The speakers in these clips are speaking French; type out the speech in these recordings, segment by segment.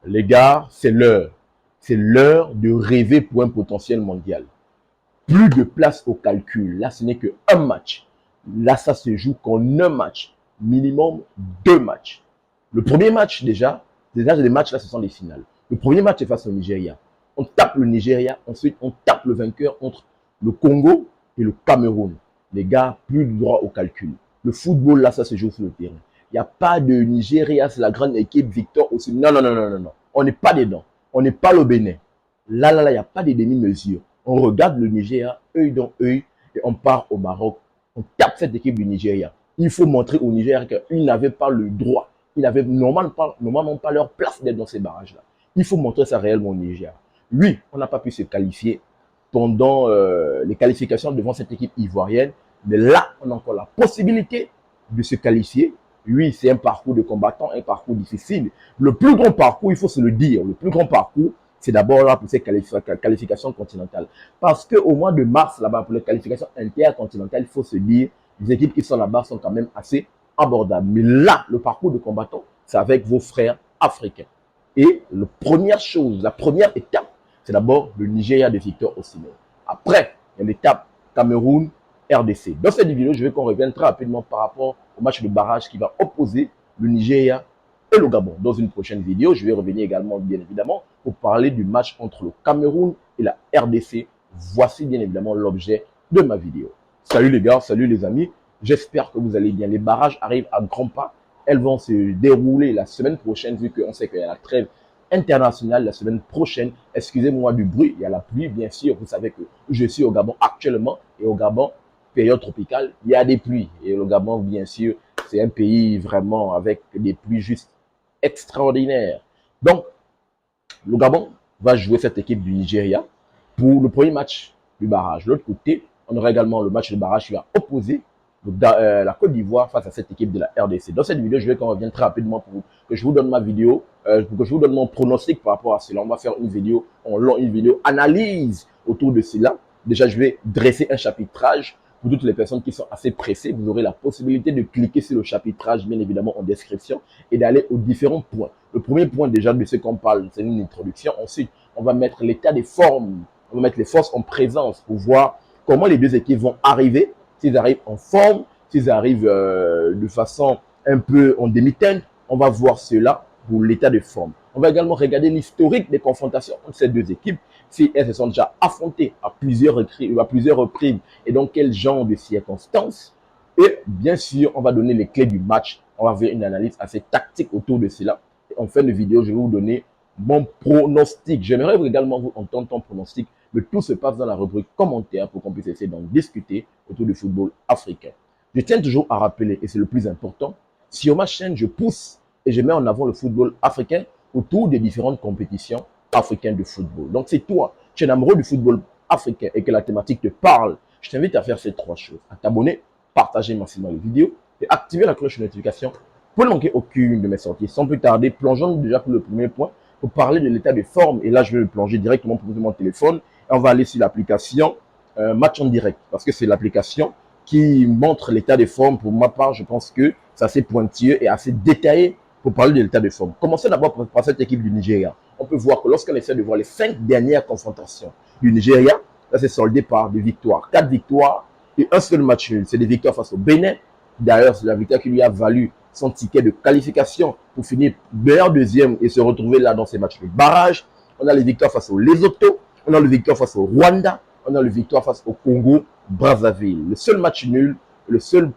Les gars, c'est l'heure. C'est l'heure de rêver pour un potentiel mondial. Plus de place au calcul. Là, ce n'est qu'un match. Là, ça se joue qu'en un match. Minimum 2 matchs. Le premier match, déjà les matchs là, ce sont les finales. Le premier match est face au Nigeria. On tape le Nigeria, ensuite on tape le vainqueur entre le Congo et le Cameroun. Les gars, plus de droit au calcul. Le football, là, ça se joue sur le terrain. Il n'y a pas de Nigeria, c'est la grande équipe, Victor aussi. Non, non, non, non, non, non. On n'est pas dedans. On n'est pas le Bénin. Là, il n'y a pas de demi-mesure. On regarde le Nigeria, œil dans œil, et on part au Maroc. On tape cette équipe du Nigeria. Il faut montrer au Nigeria qu'ils n'avaient pas le droit. Ils n'avaient normalement pas leur place d'être dans ces barrages-là. Il faut montrer ça réellement au Nigeria. Oui, on n'a pas pu se qualifier pendant les qualifications devant cette équipe ivoirienne. Mais là, on a encore la possibilité de se qualifier. Oui, c'est un parcours de combattant, un parcours difficile. Le plus grand parcours, il faut se le dire, le plus grand parcours, c'est d'abord là pour ces qualifications continentales. Parce qu'au mois de mars, là-bas, pour les qualifications intercontinentales, il faut se dire, les équipes qui sont là-bas sont quand même assez abordables. Mais là, le parcours de combattant, c'est avec vos frères africains. Et la première chose, la première étape, c'est d'abord le Nigeria de Victor Osimhen. Après, il y a l'étape Cameroun, RDC. Dans cette vidéo, je veux qu'on revienne très rapidement par rapport au match de barrage qui va opposer le Nigeria et le Gabon. Dans une prochaine vidéo, je vais revenir également, bien évidemment, pour parler du match entre le Cameroun et la RDC. Voici bien évidemment l'objet de ma vidéo. Salut les gars, salut les amis. J'espère que vous allez bien. Les barrages arrivent à grands pas. Elles vont se dérouler la semaine prochaine, vu qu'on sait qu'il y a la trêve internationale la semaine prochaine. Excusez-moi du bruit, il y a la pluie, bien sûr. Vous savez que je suis au Gabon actuellement, et au Gabon, période tropicale, il y a des pluies. Et le Gabon, bien sûr, c'est un pays vraiment avec des pluies juste extraordinaires. Donc, le Gabon va jouer cette équipe du Nigeria pour le premier match du barrage. De l'autre côté, on aura également le match de barrage qui va opposer la Côte d'Ivoire face à cette équipe de la RDC. Dans cette vidéo, je vais qu'on revienne très rapidement pour que je vous donne ma vidéo, pour que je vous donne mon pronostic par rapport à cela. On va faire une vidéo analyse autour de cela. Déjà, je vais dresser un chapitrage pour toutes les personnes qui sont assez pressées. Vous aurez la possibilité de cliquer sur le chapitrage, bien évidemment, en description et d'aller aux différents points. Le premier point déjà de ce qu'on parle, c'est une introduction. Ensuite, on va mettre l'état des formes. On va mettre les forces en présence pour voir comment les deux équipes vont arriver, s'ils arrivent en forme, s'ils arrivent de façon un peu en demi-teinte. On va voir cela pour l'état de forme. On va également regarder l'historique des confrontations entre ces deux équipes, si elles se sont déjà affrontées à plusieurs reprises et dans quel genre de circonstances. Et bien sûr, on va donner les clés du match. On va faire une analyse assez tactique autour de cela. Et en fin de vidéo, je vais vous donner mon pronostic. J'aimerais également vous entendre ton pronostic, mais tout se passe dans la rubrique commentaires pour qu'on puisse essayer d'en discuter autour du football africain. Je tiens toujours à rappeler, et c'est le plus important, sur ma chaîne, je pousse et je mets en avant le football africain autour des différentes compétitions africaines de football. Donc, si toi, tu es un amoureux du football africain et que la thématique te parle, je t'invite à faire ces 3 choses. À t'abonner, partager massivement les vidéos et activer la cloche de notification pour ne manquer aucune de mes sorties. Sans plus tarder, plongeons déjà pour le premier point pour parler de l'état de forme. Et là, je vais me plonger directement pour mon téléphone. Et on va aller sur l'application Match en direct parce que c'est l'application qui montre l'état de forme. Pour ma part, je pense que c'est assez pointilleux et assez détaillé pour parler de l'état de forme. Commençons d'abord par cette équipe du Nigeria. On peut voir que lorsqu'on essaie de voir les 5 dernières confrontations du Nigeria, là, c'est soldé par des victoires. 4 victoires et un seul match nul. C'est des victoires face au Bénin. D'ailleurs, c'est la victoire qui lui a valu son ticket de qualification pour finir meilleur deuxième et se retrouver là dans ces matchs de barrage. On a les victoires face au Lesotho, on a les victoires face au Rwanda, on a les victoires face au Congo, Brazzaville. Le seul match nul, la seule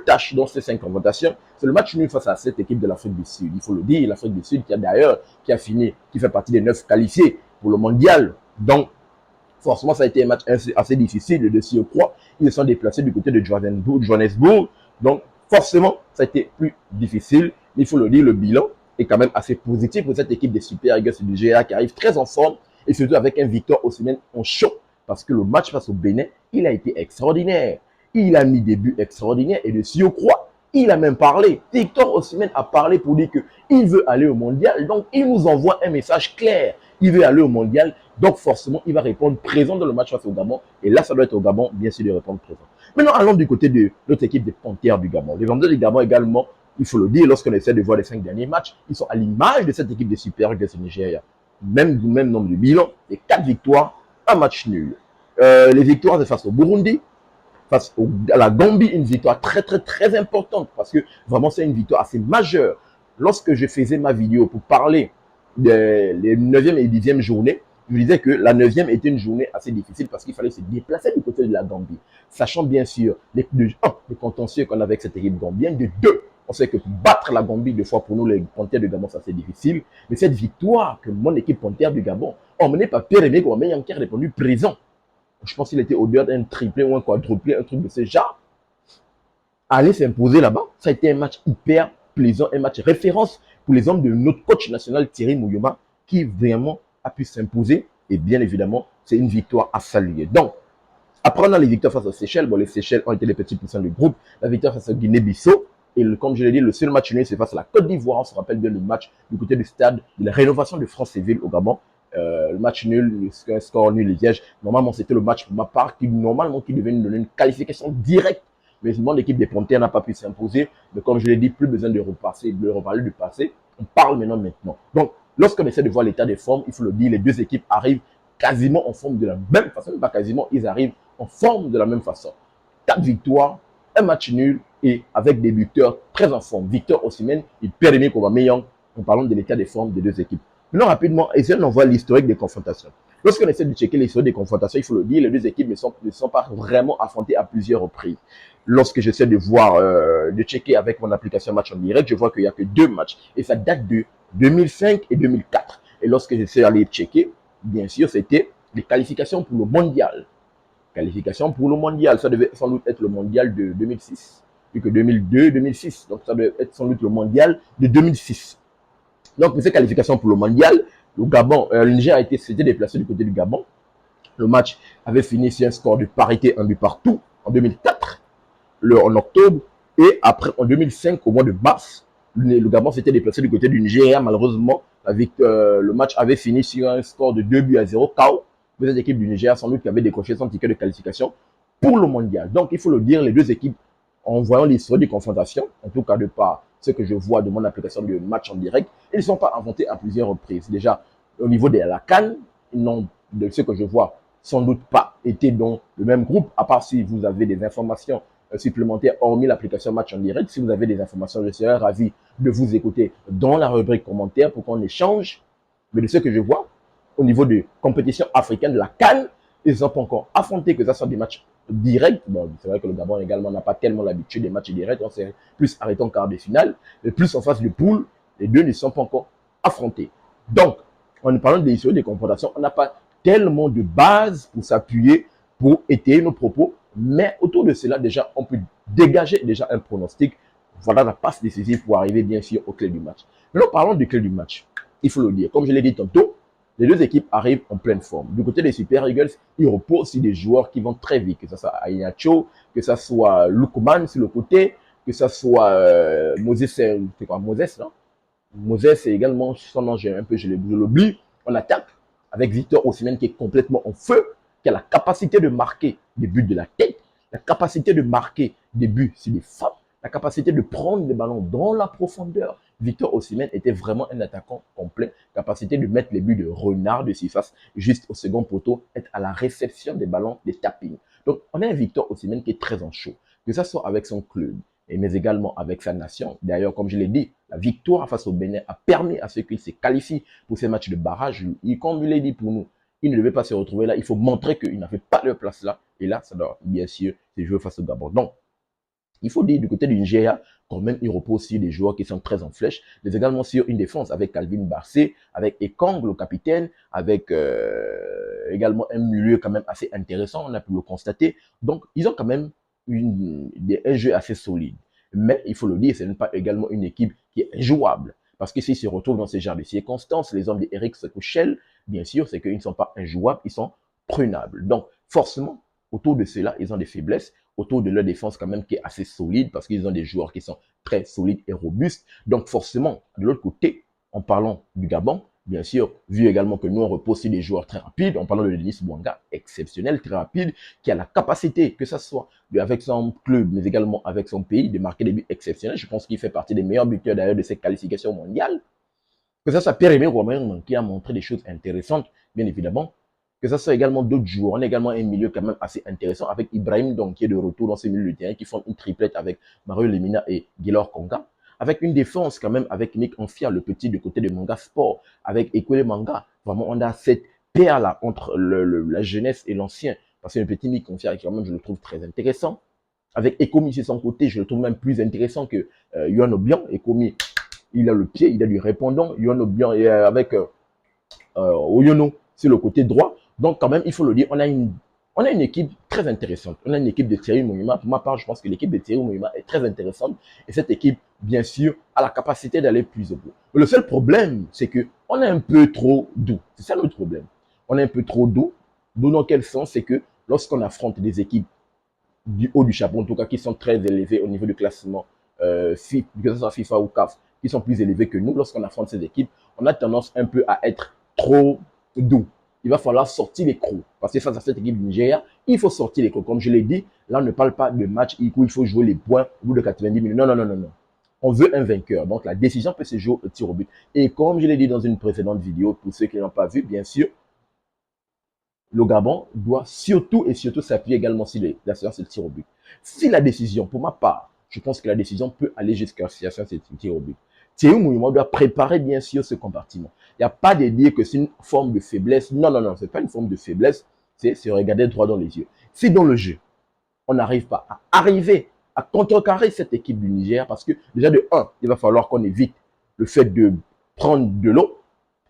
tâche dans ces 5 confrontations, c'est le match nul face à cette équipe de l'Afrique du Sud. Il faut le dire, l'Afrique du Sud qui fait partie des 9 qualifiés pour le mondial. Donc, forcément, ça a été un match assez difficile de s'y croire. Ils se sont déplacés du côté de Johannesburg. Donc, forcément, ça a été plus difficile. Mais il faut le dire, le bilan est quand même assez positif pour cette équipe des Super Eagles du GA qui arrive très en forme et surtout avec un Victor Osimhen en chaud. Parce que le match face au Bénin, il a été extraordinaire. Il a mis des buts extraordinaires et de surcroît, il a même parlé. Victor Osimhen a parlé pour dire qu'il veut aller au mondial. Donc, il nous envoie un message clair. Il veut aller au mondial. Donc, forcément, il va répondre présent dans le match face au Gabon. Et là, ça doit être au Gabon, bien sûr, de répondre présent. Maintenant, allons du côté de notre équipe des Panthères du Gabon. Les Vendeurs du Gabon également il faut le dire, lorsqu'on essaie de voir les 5 derniers matchs, ils sont à l'image de cette équipe de Super Eagles du Nigeria. Même nombre de bilans, et 4 victoires, un match nul. Les victoires, c'est face au Burundi, à la Gambie, une victoire très importante parce que vraiment c'est une victoire assez majeure. Lorsque je faisais ma vidéo pour parler des 9e et 10e journées, je disais que la 9e était une journée assez difficile parce qu'il fallait se déplacer du côté de la Gambie. Sachant bien sûr les contentieux qu'on avait avec cette équipe gambienne, de 2, on sait que pour battre la Gambie, deux fois pour nous, les Panthères du Gabon, c'est assez difficile. Mais cette victoire que mon équipe Panthère du Gabon, emmenée par Pierre-Aimé Kouamé qui a répondu présent. Je pense qu'il était au-delà d'un triplé ou un quadruplé, un truc de ce genre. Aller s'imposer là-bas, ça a été un match hyper plaisant, un match référence pour les hommes de notre coach national Thierry Mouyoma, qui vraiment a pu s'imposer. Et bien évidemment, c'est une victoire à saluer. Donc, après on a les victoires face aux Seychelles. Bon, les Seychelles ont été les petits poussins du groupe. La victoire face à Guinée-Bissau. Et comme je l'ai dit, le seul match nul, c'est face à la Côte d'Ivoire. On se rappelle bien le match du côté du stade de la rénovation de Franceville au Gabon. Le match nul, le score nul, les Liège. Normalement, c'était le match pour ma part qui devait nous donner une qualification directe. Mais seulement l'équipe des Panthères n'a pas pu s'imposer. Mais comme je l'ai dit, plus besoin de reparler du passé. On parle maintenant. Donc, lorsqu'on essaie de voir l'état des formes, il faut le dire, les deux équipes arrivent quasiment en forme de la même façon. Pas quasiment, ils arrivent en forme de la même façon. 4 victoires, un match nul et avec des buteurs très en forme. Victor Osimhen et Pierre-Emerick Aubameyang en parlant de l'état des formes des deux équipes. Maintenant, rapidement, essayons d'en voir l'historique des confrontations. Lorsqu'on essaie de checker l'historique des confrontations, il faut le dire, les deux équipes ne sont pas vraiment affrontées à plusieurs reprises. Lorsque j'essaie de voir, de checker avec mon application match en direct, je vois qu'il n'y a que 2 matchs. Et ça date de 2005 et 2004. Et lorsque j'essaie d'aller checker, bien sûr, c'était les qualifications pour le mondial. Qualification pour le mondial, ça devait sans doute être le mondial de 2006. Vu que 2002, 2006, donc ça devait être sans doute le mondial de 2006. Donc, pour ces qualifications pour le mondial, le Gabon, le Niger s'était déplacé du côté du Gabon. Le match avait fini sur un score de parité, un but partout, en 2004, en octobre. Et après, en 2005, au mois de mars, le Gabon s'était déplacé du côté du Nigeria. Malheureusement, le match avait fini sur un score de 2-0 KO. Cette équipe du Nigeria, sans doute, qui avait décroché son ticket de qualification pour le mondial. Donc, il faut le dire, les deux équipes, en voyant l'histoire des confrontations, en tout cas de par ce que je vois de mon application de match en direct, ils ne sont pas inventés à plusieurs reprises. Déjà, au niveau de la CAN, ils n'ont, de ce que je vois, sans doute pas été dans le même groupe, à part si vous avez des informations supplémentaires, hormis l'application match en direct. Si vous avez des informations, je serais ravi de vous écouter dans la rubrique commentaires pour qu'on échange. Mais de ce que je vois, au niveau de compétition africaine de la CAN, ils ne sont pas encore affrontés, que ce soit des matchs directs. Bon, c'est vrai que le Gabon également n'a pas tellement l'habitude des matchs directs. On s'est plus arrêté en quart de finale. Mais plus en phase de poule, les deux ne sont pas encore affrontés. Donc, en parlant de l'histoire des confrontations, on n'a pas tellement de base pour s'appuyer, pour étayer nos propos. Mais autour de cela, déjà, on peut dégager déjà un pronostic. Voilà la passe décisive pour arriver bien sûr aux clés du match. Maintenant, parlons des clés du match. Il faut le dire. Comme je l'ai dit tantôt, les deux équipes arrivent en pleine forme. Du côté des Super Eagles, ils reposent sur des joueurs qui vont très vite, que ce soit Ainacho, que ce soit Lukman sur le côté, que ce soit Moses, c'est quoi Moses, non? Moses, c'est également son nom, je l'oublie. On attaque avec Victor Osimhen qui est complètement en feu, qui a la capacité de marquer des buts de la tête, la capacité de marquer des buts sur des frappes, la capacité de prendre des ballons dans la profondeur. Victor Osimhen était vraiment un attaquant complet, capacité de mettre les buts de renard de surface juste au second poteau, être à la réception des ballons, des tappings. Donc, on a un Victor Osimhen qui est très en chaud, que ce soit avec son club, mais également avec sa nation. D'ailleurs, comme je l'ai dit, la victoire face au Bénin a permis à ceux qui se qualifient pour ces matchs de barrage. Et comme je l'ai dit pour nous, ils ne devaient pas se retrouver là. Il faut montrer qu'ils n'avaient pas leur place là. Et là, ça doit bien sûr se jouer face au Gabon. Donc, il faut dire du côté du Nigeria, quand même, il repose sur des joueurs qui sont très en flèche, mais également sur une défense avec Calvin Barsé, avec Ekong, le capitaine, avec également un milieu quand même assez intéressant, on a pu le constater. Donc, ils ont quand même un jeu assez solide. Mais il faut le dire, ce n'est pas également une équipe qui est injouable. Parce que s'ils se retrouvent dans ce genre de circonstances, les hommes d'Eric Sekouchel, bien sûr, c'est qu'ils ne sont pas injouables, ils sont prenables. Donc, forcément, autour de cela, ils ont des faiblesses. Autour de leur défense, quand même, qui est assez solide, parce qu'ils ont des joueurs qui sont très solides et robustes. Donc, forcément, de l'autre côté, en parlant du Gabon, Bien sûr, vu également que nous, on repose sur des joueurs très rapides, en parlant de Denis Bouanga, exceptionnel, très rapide, qui a la capacité, que ce soit avec son club, mais également avec son pays, de marquer des buts exceptionnels. Je pense qu'il fait partie des meilleurs buteurs d'ailleurs de cette qualification mondiale. Que ça soit Pierre-Emerick Aubameyang qui a montré des choses intéressantes, bien évidemment. Que ça soit également d'autres joueurs. On a également un milieu quand même assez intéressant avec Ibrahim, donc, qui est de retour dans ces milieux de terrain, qui font une triplette avec Mario Lemina et Guilor Konga. Avec une défense quand même avec Nick Anfia, le petit du côté de Manga Sport, avec Ekwele Manga. Vraiment, on a cette paire-là entre la jeunesse et l'ancien. Parce que le petit Nick Anfia, quand même, je le trouve très intéressant. Avec Ekomi sur son côté, je le trouve même plus intéressant que Yohan Obiang. Ekomi, il a le pied, il a du répondant. Yohan Obiang avec Oyono sur le côté droit. Donc, quand même, il faut le dire, on a une équipe très intéressante. On a une équipe de Thierry Mouyuma. Pour ma part, je pense que l'équipe de Thierry Mouyuma est très intéressante. Et cette équipe, bien sûr, a la capacité d'aller plus au bout. Le seul problème, c'est qu'on est un peu trop doux. C'est ça notre problème. On est un peu trop doux. Doux dans quel sens? C'est que lorsqu'on affronte des équipes du haut du chapeau, en tout cas, qui sont très élevées au niveau du classement, que ce soit FIFA ou CAF, qui sont plus élevés que nous, lorsqu'on affronte ces équipes, on a tendance un peu à être trop doux. Il va falloir sortir les crocs. Parce que face à cette équipe du Nigeria, il faut sortir les crocs. Comme je l'ai dit, là, on ne parle pas de match où il faut jouer les points au bout de 90 minutes. Non, non, non, non, non. On veut un vainqueur. Donc, la décision peut se jouer au tir au but. Et comme je l'ai dit dans une précédente vidéo, pour ceux qui n'ont pas vu, bien sûr, le Gabon doit surtout et surtout s'appuyer également sur la séance de tir au but. Si la décision, pour ma part, je pense que la décision peut aller jusqu'à la séance de tir au but. Thierry Mouyuma doit préparer bien sûr ce compartiment. Il n'y a pas de dire que c'est une forme de faiblesse. Non, non, non, ce n'est pas une forme de faiblesse. C'est se regarder droit dans les yeux. Si dans le jeu, on n'arrive pas à arriver à contrecarrer cette équipe du Niger, parce que déjà de 1, il va falloir qu'on évite le fait de prendre de l'eau.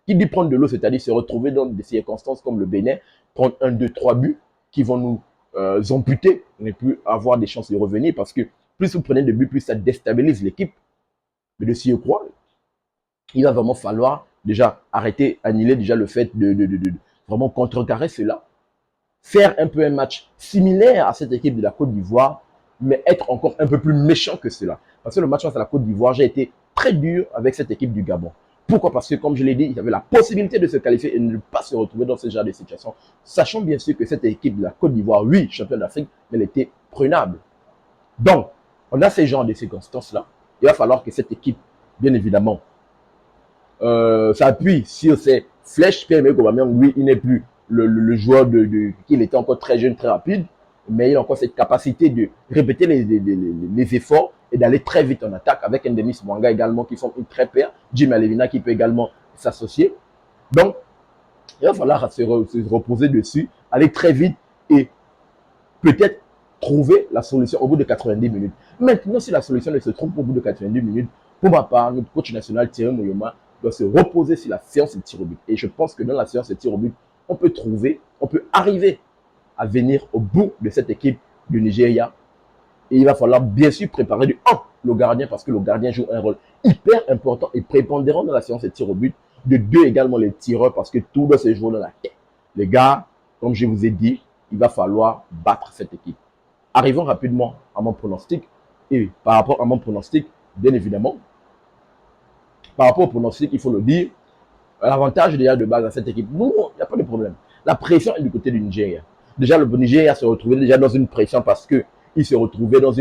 Qui dit prendre de l'eau, c'est-à-dire se retrouver dans des circonstances comme le Bénin, prendre 1, 2, 3 buts qui vont nous amputer, ne plus avoir des chances de revenir, parce que plus vous prenez de buts, plus ça déstabilise l'équipe. Mais de surcroît, il va vraiment falloir déjà arrêter, annuler déjà le fait de vraiment contrecarrer cela. Faire un peu un match similaire à cette équipe de la Côte d'Ivoire, mais être encore un peu plus méchant que cela. Parce que le match face à la Côte d'Ivoire, j'ai été très dur avec cette équipe du Gabon. Pourquoi? Parce que, comme je l'ai dit, il y avait la possibilité de se qualifier et de ne pas se retrouver dans ce genre de situation. Sachant bien sûr que cette équipe de la Côte d'Ivoire, oui, championne d'Afrique, mais elle était prenable. Donc, on a ces genres de circonstances-là. Il va falloir que cette équipe, bien évidemment, s'appuie sur ces flèches. Pierre-Emerick Aubameyang, oui, il n'est plus le joueur qu'il était encore très jeune, très rapide, mais il a encore cette capacité de répéter les efforts et d'aller très vite en attaque, avec un Denis Bouanga également qui font une très paire, Jim Alevina qui peut également s'associer. Donc, il va falloir se reposer dessus, aller très vite et peut-être trouver la solution au bout de 90 minutes. Maintenant, si la solution ne se trouve pas au bout de 90 minutes, pour ma part, notre coach national Thierry Mouyuma doit se reposer sur la séance de tir au but. Et je pense que dans la séance de tir au but, on peut arriver à venir au bout de cette équipe du Nigeria. Et il va falloir bien sûr préparer du 1, le gardien, parce que le gardien joue un rôle hyper important et prépondérant dans la séance de tir au but. De 2 également les tireurs, parce que tout doit se jouer dans la tête. Les gars, comme je vous ai dit, il va falloir battre cette équipe. Arrivons rapidement à mon pronostic. Et par rapport à mon pronostic, bien évidemment, par rapport au pronostic, il faut le dire, l'avantage déjà de base à cette équipe, non, il n'y a pas de problème. La pression est du côté du Nigeria. Déjà, le Nigeria se retrouvait déjà dans une pression parce qu'il se retrouvait dans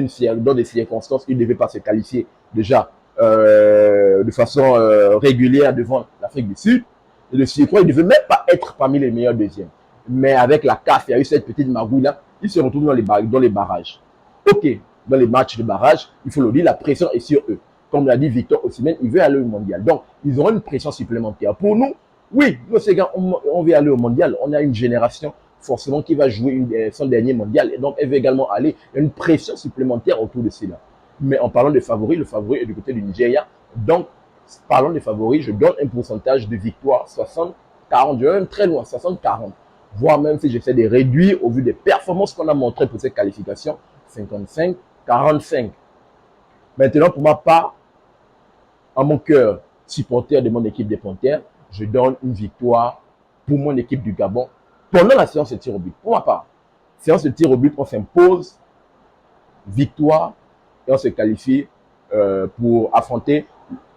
des circonstances où il ne devait pas se qualifier déjà de façon régulière devant l'Afrique du Sud. Et de surcroît, il ne devait même pas être parmi les meilleurs deuxièmes. Mais avec la CAF, il y a eu cette petite magouille-là, il se retrouve dans les barrages. Ok, dans les matchs de barrage, il faut le dire, la pression est sur eux. Comme l'a dit Victor Osimhen, il veut aller au mondial. Donc, ils auront une pression supplémentaire. Pour nous, oui, nous, ces gars, on veut aller au mondial. On a une génération forcément qui va jouer son dernier mondial. Et donc, elle veut également aller. Il y a une pression supplémentaire autour de cela. Mais en parlant des favoris, le favori est du côté du Nigeria. Donc, parlons des favoris, je donne un pourcentage de victoire 60-40. Je vais même très loin, 60-40. Voire même si j'essaie de réduire au vu des performances qu'on a montrées pour cette qualification, 55-45. Maintenant, pour ma part, à mon cœur, supporter de mon équipe des Panthères, je donne une victoire pour mon équipe du Gabon pendant la séance de tir au but. Pour ma part, séance de tir au but, on s'impose, victoire, et on se qualifie pour affronter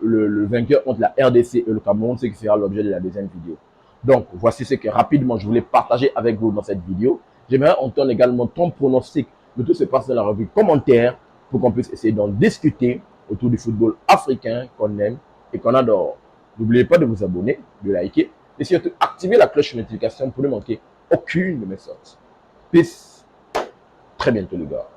le vainqueur entre la RDC et le Cameroun, ce qui sera l'objet de la deuxième vidéo. Donc, voici ce que rapidement je voulais partager avec vous dans cette vidéo. J'aimerais entendre également ton pronostic de tout ce qui se passe dans la revue commentaire pour qu'on puisse essayer d'en discuter autour du football africain qu'on aime et qu'on adore. N'oubliez pas de vous abonner, de liker et surtout activer la cloche de notification pour ne manquer aucune de mes sorties. Peace. Très bientôt les gars.